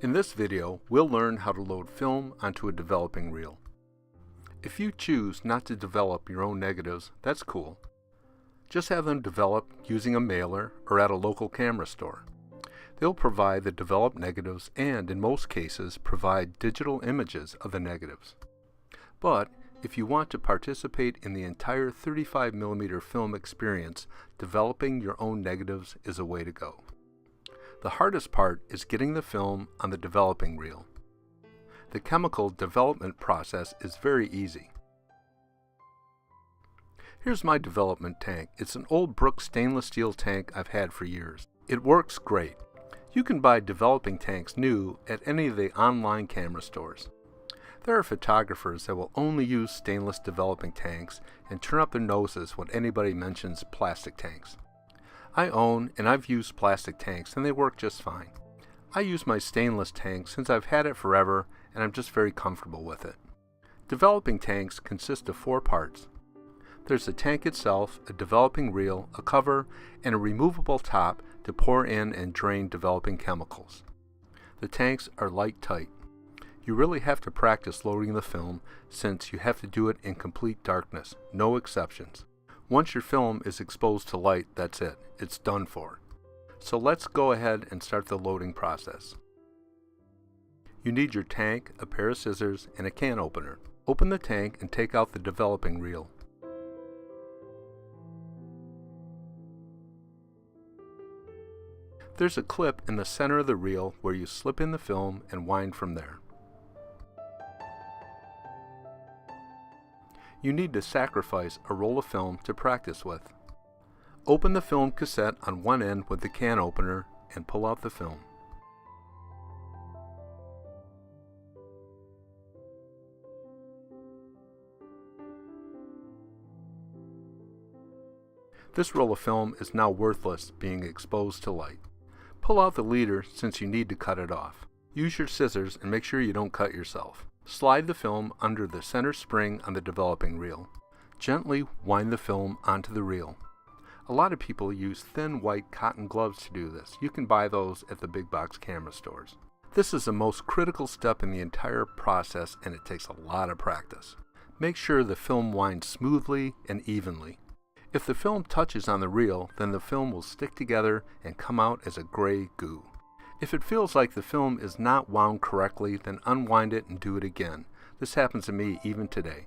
In this video, we'll learn how to load film onto a developing reel. If you choose not to develop your own negatives, that's cool. Just have them developed using a mailer or at a local camera store. They'll provide the developed negatives and, in most cases, provide digital images of the negatives. But if you want to participate in the entire 35mm film experience, developing your own negatives is a way to go. The hardest part is getting the film on the developing reel. The chemical development process is very easy. Here's my development tank. It's an old Brooks stainless steel tank I've had for years. It works great. You can buy developing tanks new at any of the online camera stores. There are photographers that will only use stainless developing tanks and turn up their noses when anybody mentions plastic tanks. I own and I've used plastic tanks and they work just fine. I use my stainless tank since I've had it forever and I'm just very comfortable with it. Developing tanks consist of 4 parts. There's the tank itself, a developing reel, a cover, and a removable top to pour in and drain developing chemicals. The tanks are light tight. You really have to practice loading the film since you have to do it in complete darkness, no exceptions. Once your film is exposed to light, that's it. It's done for. So let's go ahead and start the loading process. You need your tank, a pair of scissors, and a can opener. Open the tank and take out the developing reel. There's a clip in the center of the reel where you slip in the film and wind from there. You need to sacrifice a roll of film to practice with. Open the film cassette on one end with the can opener and pull out the film. This roll of film is now worthless, being exposed to light. Pull out the leader since you need to cut it off. Use your scissors and make sure you don't cut yourself. Slide the film under the center spring on the developing reel. Gently wind the film onto the reel. A lot of people use thin white cotton gloves to do this. You can buy those at the big box camera stores. This is the most critical step in the entire process and it takes a lot of practice. Make sure the film winds smoothly and evenly. If the film touches on the reel, then the film will stick together and come out as a gray goo. If it feels like the film is not wound correctly, then unwind it and do it again. This happens to me even today.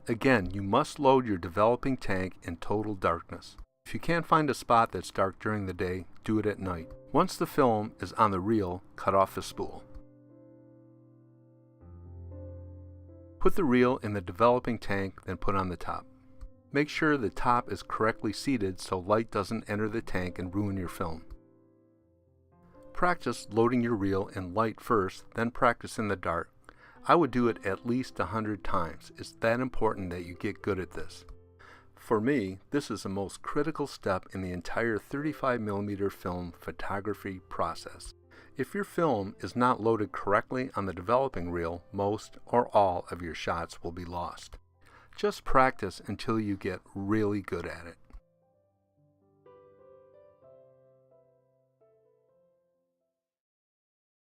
Again, you must load your developing tank in total darkness. If you can't find a spot that's dark during the day, do it at night. Once the film is on the reel, cut off the spool. Put the reel in the developing tank, then put on the top. Make sure the top is correctly seated so light doesn't enter the tank and ruin your film. Practice loading your reel in light first, then practice in the dark. I would do it at least 100 times. It's that important that you get good at this. For me, this is the most critical step in the entire 35mm film photography process. If your film is not loaded correctly on the developing reel, most or all of your shots will be lost. Just practice until you get really good at it.